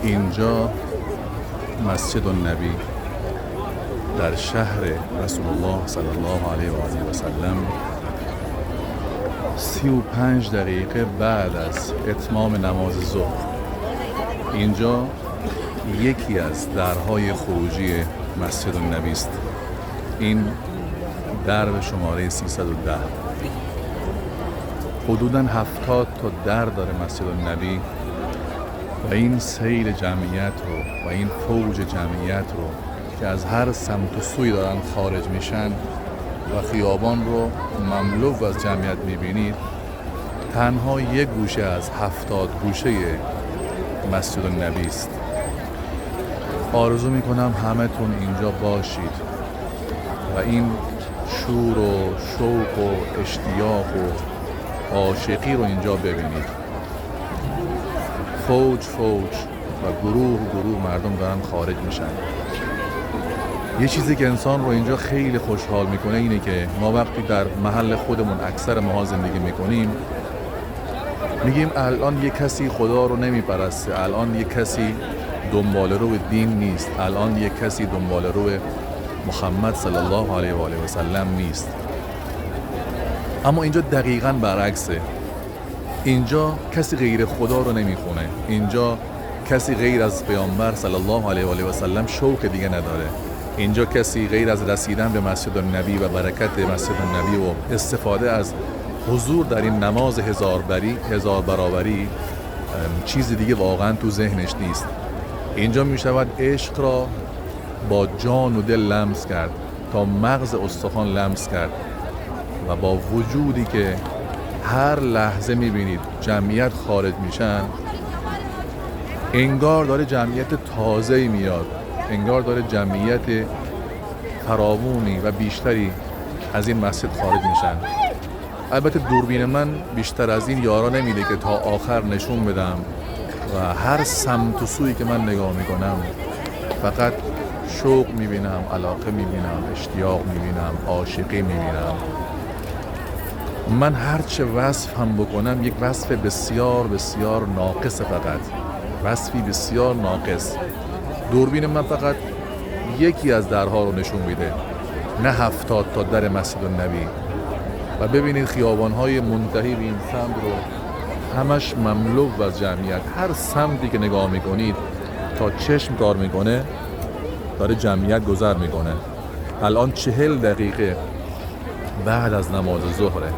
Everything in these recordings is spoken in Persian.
اینجا مسجد النبی در شهر رسول الله صلی الله علیه و آله و سلم 35 دقیقه بعد از اتمام نماز ظهر اینجا یکی از درهای خروجی مسجد النبی است. این در شماره 310 حدوداً 70 تا در داره مسجد النبی و این سیل جمعیت رو و این فوج جمعیت رو که از هر سمت و سوی دارن خارج میشن و خیابان رو مملو از جمعیت میبینید تنها یک گوشه از 70 گوشه مسجد النبی است. آرزو میکنم همتون اینجا باشید و این شور و شوق و اشتیاق و عاشقی رو اینجا ببینید. فوج و گروه مردم دارن خارج میشن. یه چیزی که انسان رو اینجا خیلی خوشحال میکنه اینه که ما وقتی در محل خودمون اکثر ماها زندگی میکنیم میگیم الان یه کسی خدا رو نمیپرسته، الان یه کسی دنبال رو دین نیست، الان یه کسی دنبال رو محمد صلی الله علیه و آله و سلم نیست. اما اینجا دقیقاً برعکسه. اینجا کسی غیر خدا رو نمیخونه. اینجا کسی غیر از پیامبر صلی الله علیه و آله و سلم شوق دیگه نداره. اینجا کسی غیر از رسیدن به مسجد النبی و برکت مسجد النبی و استفاده از حضور در این نماز هزار برابری چیز دیگه واقعا تو ذهنش نیست. اینجا می شود عشق را با جان و دل لمس کرد، تا مغز استخوان لمس کرد و با وجودی که هر لحظه می بینید جمعیت خارج میشن، انگار داره جمعیت تازه‌ای میاد، انگار داره جمعیت فراوانی و بیشتری از این مسجد خارج میشن. البته دوربین من بیشتر از این یارا نمیده که تا آخر نشون بدم و هر سمت و سویی که من نگاه میکنم فقط شوق میبینم، علاقه میبینم، اشتیاق میبینم، عاشقی میبینم. من هرچه وصف هم بکنم یک وصف بسیار بسیار ناقصه، فقط وصفی بسیار ناقص. دوربین من فقط یکی از درها رو نشون میده، نه 70 تا در مسجد النبی. و ببینید خیابان‌های منتهی به این سمت رو همش مملو از جمعیت. هر سمتی که نگاه میکنید تا چشم کار میکنه داره جمعیت گذر میکنه. الان 40 دقیقه بعد از نماز ظهره.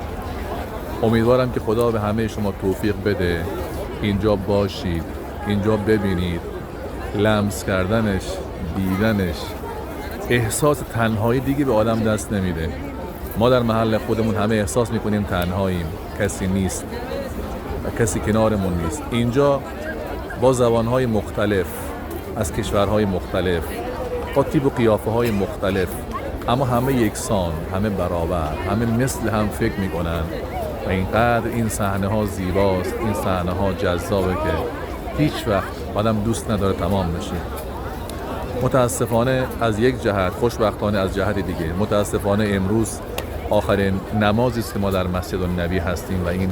امیدوارم که خدا به همه شما توفیق بده اینجا باشید، اینجا ببینید. لمس کردنش، دیدنش، احساس تنهایی دیگه به آدم دست نمیده. ما در محل خودمون همه احساس میکنیم تنهاییم، کسی نیست و کسی کنارمون نیست. اینجا با زبانهای مختلف از کشورهای مختلف، با تیپ و قیافه های مختلف، اما همه یکسان، همه برابر، همه مثل هم فکر میکنن و اینقدر این صحنه ها زیباست، این صحنه ها جذابه که هیچ وقت آدم دوست نداره تمام بشه. متاسفانه از یک جهت، خوشبختانه از جهت دیگه، متاسفانه امروز آخرین نمازی است که ما در مسجد النبی هستیم و این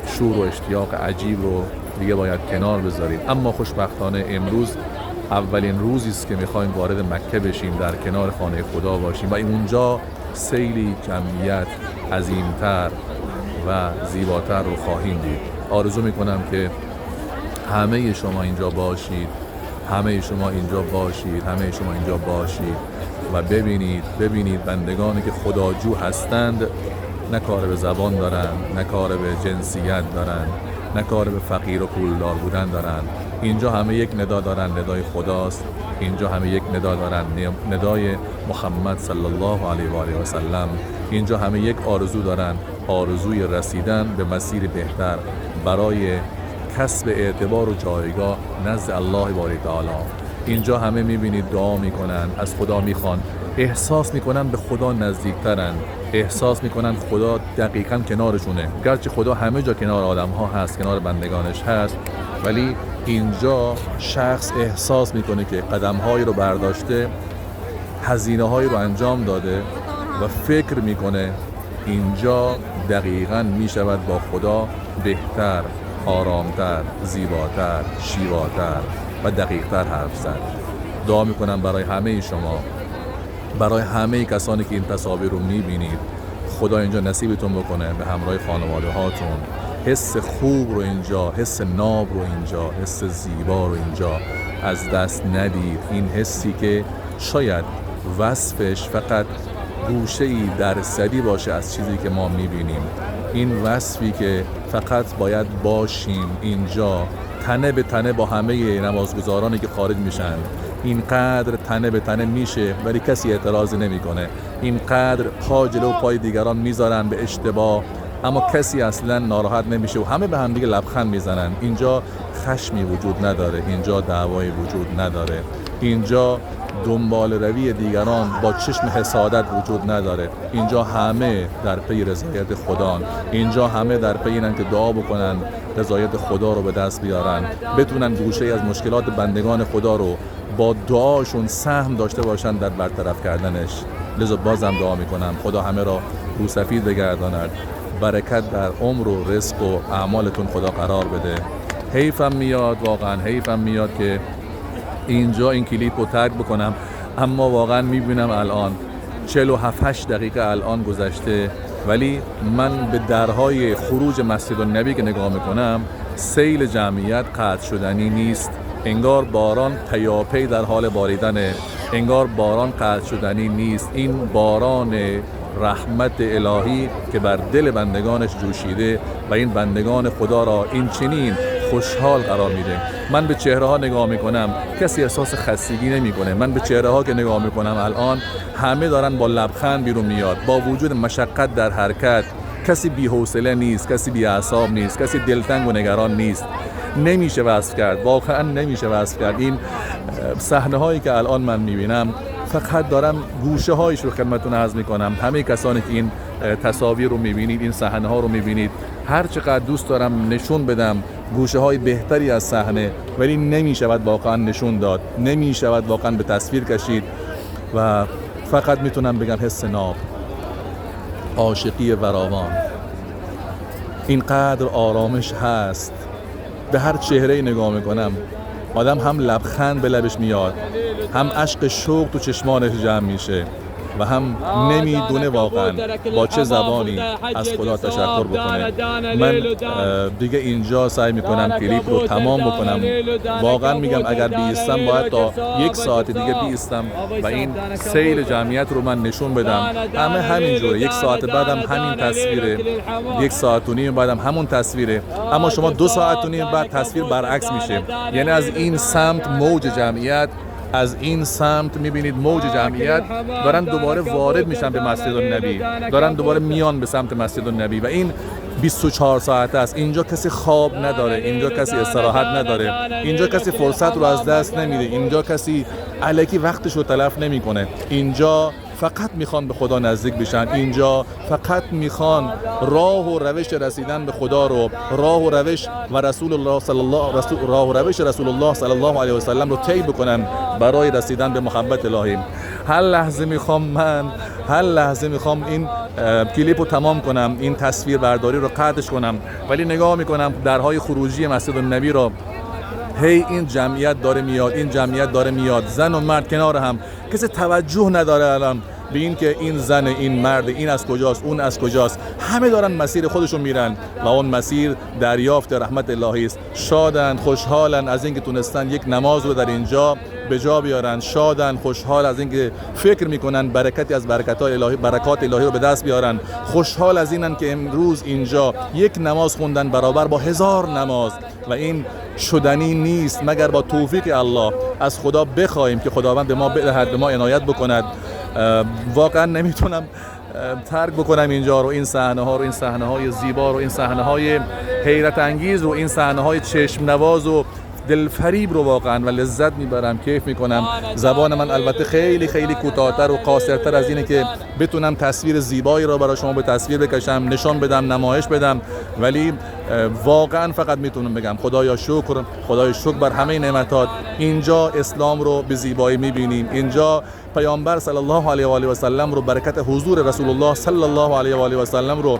شور و اشتیاق عجیب رو دیگه باید کنار بذاریم. اما خوشبختانه امروز اولین روزی است که میخوایم وارد مکه بشیم، در کنار خانه خدا باشیم و اونجا سیلی جمعیت عظیمتر و زیباتر رو خواهیم دید. آرزو میکنم که همه شما اینجا باشید، همه شما اینجا باشید، همه شما اینجا باشید و ببینید بندگانی که خداجو هستند، نه کار به زبان دارن، نه کار به جنسیت دارن، نه کار به فقیر و پولدار بودن دارن. اینجا همه یک ندا دارن، ندای خداست. اینجا همه یک ندا دارن، ندای محمد صلی الله علیه و آله و سلم. اینجا همه یک آرزو دارن، آرزوی رسیدن به مسیر بهتر برای کسب اعتبار و جایگاه نزد الله باری تعالی. اینجا همه میبینید دعا میکنن، از خدا میخوان، احساس میکنن به خدا نزدیکترن، احساس میکنن خدا دقیقاً کنارشونه. گرچه خدا همه جا کنار آدم ها هست، کنار بندگانش هست، ولی اینجا شخص احساس میکنه که قدم هایی رو برداشته، هزینه هایی رو انجام داده و فکر میکنه اینجا دقیقاً میشود با خدا بهتر، آرامتر، زیباتر، شیواتر و دقیق‌تر حرف زد. دعا میکنم برای همه شما، برای همه کسانی که این تصاویر رو میبینید، خدا اینجا نصیبتون بکنه به همراه خانواده هاتون. حس خوب رو اینجا، حس ناب رو اینجا، حس زیبا رو اینجا از دست ندید. این حسی که شاید وصفش فقط گوشه‌ای درصدی باشه از چیزی که ما میبینیم. این وصفی که فقط باید باشیم اینجا تنه به تنه با همه نمازگزارانی که خارج میشن. اینقدر تنه به تنه میشه ولی کسی اعتراض نمیکنه. اینقدر پا جلو پای دیگران میذارن به اشتباه اما کسی اصلا ناراحت نمیشه و همه به هم دیگه لبخند میزنن. اینجا خشمی وجود نداره، اینجا دعوایی وجود نداره، اینجا دنبال روی دیگران با چشم حسادت وجود نداره. اینجا همه در پی رضایت خدا، اینجا همه در پی اینن که دعا بکنن رضایت خدا رو به دست بیارن، بتونن گوشه از مشکلات بندگان خدا رو با دعاشون سهم داشته باشن در برطرف کردنش. لذا بازم دعا میکنم خدا همه را روسفید بگرداند، برکت در عمر و رزق و اعمالتون خدا قرار بده. حیفم میاد، واقعا حیفم میاد که اینجا این کلیپ رو ترک بکنم، اما واقعا میبینم الان 47 دقیقه الان گذشته ولی من به درهای خروج مسجد النبی که نگاه میکنم سیل جمعیت قطع شدنی نیست. انگار باران پیاپی در حال باریدنه، انگار باران قطع شدنی نیست. این باران رحمت الهی که بر دل بندگانش جوشیده و این بندگان خدا را این چنین خوشحال قرار میده. من به چهره ها نگاه میکنم کسی احساس خستگی نمیکنه. من به چهره ها که نگاه میکنم الان همه دارن با لبخند بیرون میاد، با وجود مشقت در حرکت. کسی بی حوصله نیست، کسی بی اعصاب نیست، کسی دلتنگ و نگران نیست. نمیشه وصف کرد، واقعا نمیشه وصف کرد. این صحنه هایی که الان من میبینم فقط دارم گوشه هایش رو خدمتتون عرض میکنم. همه کسانی که این تصاویر رو میبینید، این صحنه ها رو میبینید، هر چقدر دوست دارم نشون بدم گوشه های بهتری از صحنه ولی نمیشود واقعا نشون داد، نمیشود واقعا به تصویر کشید و فقط میتونم بگم حس ناب، عاشقی فراوان. اینقدر آرامش هست. به هر چهره‌ای نگاه میکنم آدم هم لبخند به لبش میاد، هم اشک شوق تو چشمانش جمع میشه و هم نمیدونه واقعا با چه زبانی از خدا تشکر بکنه. من دیگه اینجا سعی میکنم کلیپ رو تمام بکنم. واقعا میگم اگر بیستم باید تا 1 ساعت دیگه بیستم و این سیل جمعیت رو من نشون بدم. همه همینجوره، 1 ساعت بعدم همین تصویره، 1 ساعت و نیم بعدم همون تصویره، اما شما 2 ساعت و نیم بعد تصویر برعکس میشه. یعنی از این سمت موج جمعیت، از این سمت میبینید موج جمعیت دارن دوباره وارد میشن به مسجد النبی، دارن دوباره میان به سمت مسجد النبی و این 24 ساعته است. اینجا کسی خواب نداره، اینجا کسی استراحت نداره، اینجا کسی فرصت رو از دست نمیده، اینجا کسی الکی وقتش رو تلف نمیکنه. اینجا فقط میخوان به خدا نزدیک بشن، اینجا فقط میخوان راه و روش رسیدن به خدا رو، راه و روش و رسول الله صلی الله علیه و سلم رو طی بکنن برای رسیدن به محبت الهی. هر لحظه میخوام این کلیپ رو تمام کنم، این تصویر برداری رو قطعش کنم، ولی نگاه میکنم درهای خروجی مسجد النبی رو، هی این جمعیت داره میاد، این جمعیت داره میاد، زن و مرد کنار هم. کسی توجه نداره الان به این که این زن، این مرد، این از کجاست، اون از کجاست. همه دارن مسیر خودشون میرن و اون مسیر دریافت رحمت الهی است. شادن، خوشحالن از اینکه تونستن یک نماز رو در اینجا به جا بیارن، شادن، خوشحال از اینکه فکر میکنن برکتی از برکات الهی رو به دست بیارن، خوشحال از اینن که امروز اینجا یک نماز خوندن برابر با 1000 نماز و این شدنی نیست مگر با توفیق الله. از خدا بخوایم که خداوند به ما بدهد، به ما عنایت بکند. واقعا نمیتونم ترک بکنم اینجا رو، این صحنه ها رو، این صحنه های زیبا رو، این صحنه های حیرت انگیز رو، این صحنه های چشم نواز و دلفریب رو واقعا و لذت میبرم، کیف میکنم. زبان من البته خیلی خیلی کوتاه‌تر و قاصرتر از اینه که بتونم تصویر زیبایی رو برای شما به تصویر بکشم، نشان بدم، نمایش بدم، ولی واقعا فقط میتونم بگم خدایا شکر بر همه نعمتات. اینجا اسلام رو به زیبایی میبینیم، اینجا پیامبر صلی الله علیه و آله و سلم رو، برکت حضور رسول الله صلی الله علیه و آله و سلم رو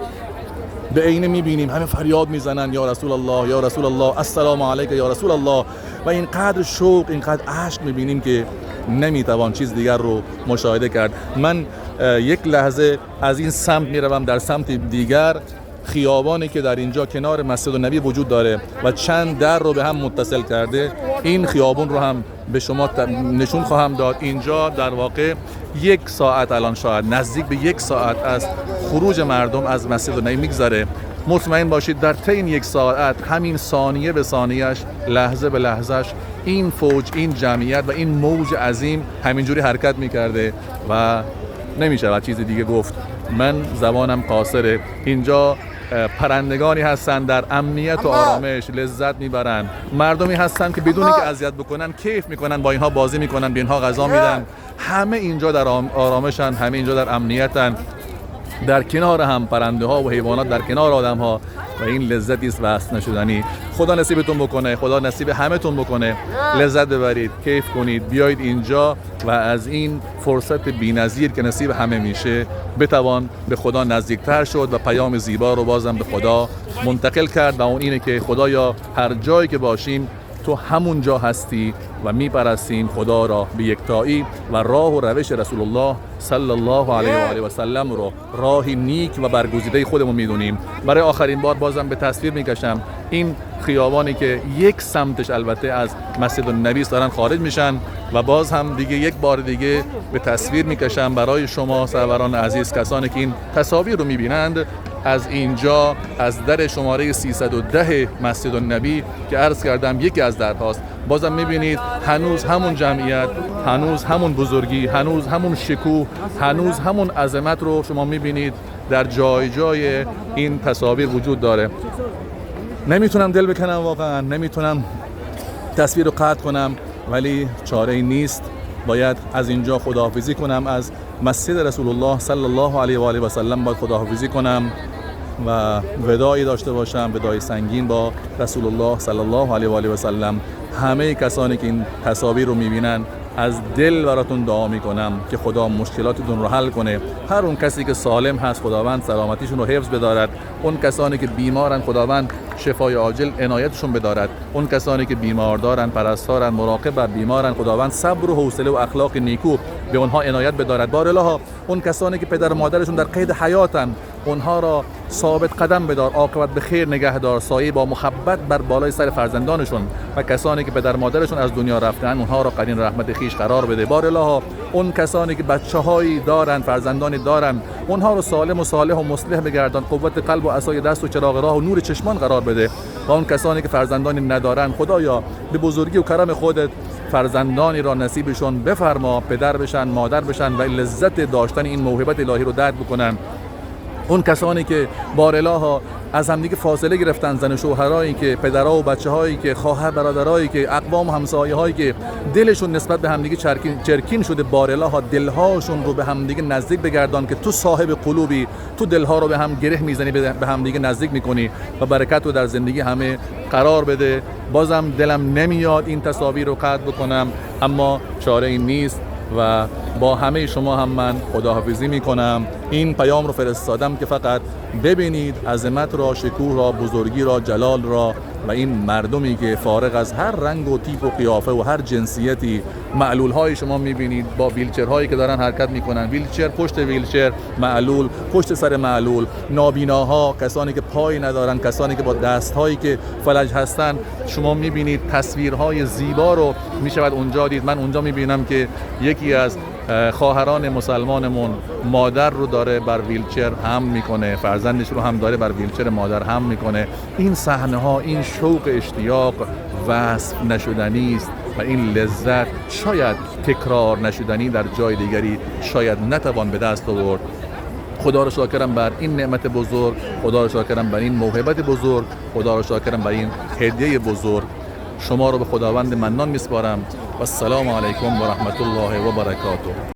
به عینه میبینیم همه فریاد میزنن یا رسول الله یا رسول الله، السلام علیک یا رسول الله، و اینقدر شوق، اینقدر عشق میبینیم که نمیتوان چیز دیگر رو مشاهده کرد. من یک لحظه از این سمت میروم در سمت دیگر، خیابانی که در اینجا کنار مسجد النبی وجود داره و چند در رو به هم متصل کرده، این خیابون رو هم به شما نشون خواهم داد. اینجا در واقع 1 ساعت، الان شاید نزدیک به 1 ساعت از خروج مردم از مسجد النبی میگذره. مطمئن باشید در طی این 1 ساعت، همین ثانیه به ثانیهش، لحظه به لحظهش، این فوج، این جمعیت و این موج عظیم همینجوری حرکت میکرده و نمیشه چیز دیگه گفت. من زبانم قاصره. اینجا پرندگانی هستن در امنیت و آرامش لذت میبرن، مردمی هستن که بدون اینکه اذیت بکنن کیف میکنن، با اینها بازی میکنن، به اینها غذا میدن، همه اینجا در آرامشن، همه اینجا در امنیتن، در کنار هم پرنده ها و حیوانات، در کنار آدم ها، و این لذتی است وصف نشدنی. خدا نصیبتون بکنه، خدا نصیب همه‌تون بکنه، لذت ببرید، کیف کنید، بیایید اینجا و از این فرصت بی‌نظیر که نصیب همه میشه بتوان به خدا نزدیکتر شد و پیام زیبا رو بازم به خدا منتقل کرد، و اون اینه که خدایا هر جایی که باشیم تو همون جا هستی و میپرستیم خدا را به یکتایی و راه و روش رسول الله صلی الله علیه و آله و سلم رو راهی نیک و برگزیده خودمون میدونیم. برای آخرین بار بازم به تصویر میکشم این خیابانی که 1 سمتش البته از مسجد النبی دارن خارج میشن، و باز هم دیگه 1 بار دیگه به تصویر میکشم برای شما سروران عزیز، کسانی که این تصاویر رو میبینند. از اینجا از در شماره 310 مسجد النبی که عرض کردم یکی از درهاست، بازم میبینید هنوز همون جمعیت، هنوز همون بزرگی، هنوز همون شکوه، هنوز همون عظمت رو شما میبینید در جای جای این تصاویر وجود داره. نمیتونم دل بکنم، واقعا نمیتونم تصویر رو قطع کنم، ولی چاره ای نیست، باید از اینجا خداحافظی کنم، از مسجد رسول الله صلی الله علیه و آله و سلم باید خداحافظی کنم و وداعی داشته باشم، وداعی سنگین با رسول الله صلی الله علیه و آله و سلم. همه کسانی که این تصاویر رو میبینن از دل براتون دعا میکنم که خدا مشکلاتتون رو حل کنه. هر اون کسی که سالم هست خداوند سلامتیشون رو حفظ بدارد، اون کسانی که بیمارن خداوند شفای عاجل عنایتشون بدارد، اون کسانی که بیمار دارن، پرستارن، مراقب بر بیمارن، خداوند صبر و حوصله و اخلاق نیکو به اونها عنایت بدارد. بارالله اون کسانی که پدر و مادرشون در قید حیاتن، اونها را ثابت قدم بدار، عاقبت به خیر نگهدار، سایه با محبت بر بالای سر فرزندانشون، و کسانی که پدر مادرشون از دنیا رفتن اونها را قرین رحمت خیش قرار بده. بارالله اون کسانی که بچه‌هایی دارن، فرزندانی دارن، اونها رو سالم و صالح و مصلح بگردان، قوت قلب و عصای دست و چراغ راه و نور چشمان قرار بده. و اون کسانی که فرزندانی ندارن خدایا به بزرگی و کرم خودت فرزندانی را نصیبشون بفرما، پدر بشن، مادر بشن و لذت داشتن این موهبت الهی رو درک بکنن. اون کسانی که بارالله از همدیگه فاصله گرفتن، زن و شوهرایی که، پدرها و بچه‌هایی که، خواهر برادرایی که، اقوام و همسایه‌هایی که دلشون نسبت به همدیگه چرکین شده، بارالله دلهاشون رو به همدیگه نزدیک بگردان که تو صاحب قلوبی، تو دلها رو به هم گره میزنی، به همدیگه نزدیک میکنی و برکت رو در زندگی همه قرار بده. بازم دلم نمیاد این تصاویر رو قطع بکنم، اما چاره این نیست و با همه شما هم من خداحافظی میکنم. این پیام رو فرستادم که فقط ببینید عظمت را، شکوه را، بزرگی را، جلال را و این مردمی که فارغ از هر رنگ و تیپ و قیافه و هر جنسیتی، معلول های شما میبینید با ویلچر هایی که دارن حرکت میکنن، ویلچر پشت ویلچر، معلول پشت سر معلول، نابیناها، کسانی که پای ندارن، کسانی که با دست هایی که فلج هستن. شما میبینید تصویرهای زیبا رو میشود اونجا دید. من اونجا میبینم که یکی از خواهران مسلمانمون مادر رو داره بر ویلچر حمل میکنه، فرزندش رو هم داره بر ویلچر مادر حمل میکنه. این صحنه ها، این شوق اشتیاق وصف نشدنی است و این لذت شاید تکرار نشدنی در جای دیگری شاید نتوان به دست آورد. خدا رو شاکرم بر این نعمت بزرگ، خدا رو شاکرم بر این موهبت بزرگ، خدا رو شاکرم بر این هدیه بزرگ. شما رو به خداوند منان میسپارم و السلام علیکم و رحمت الله و برکاته.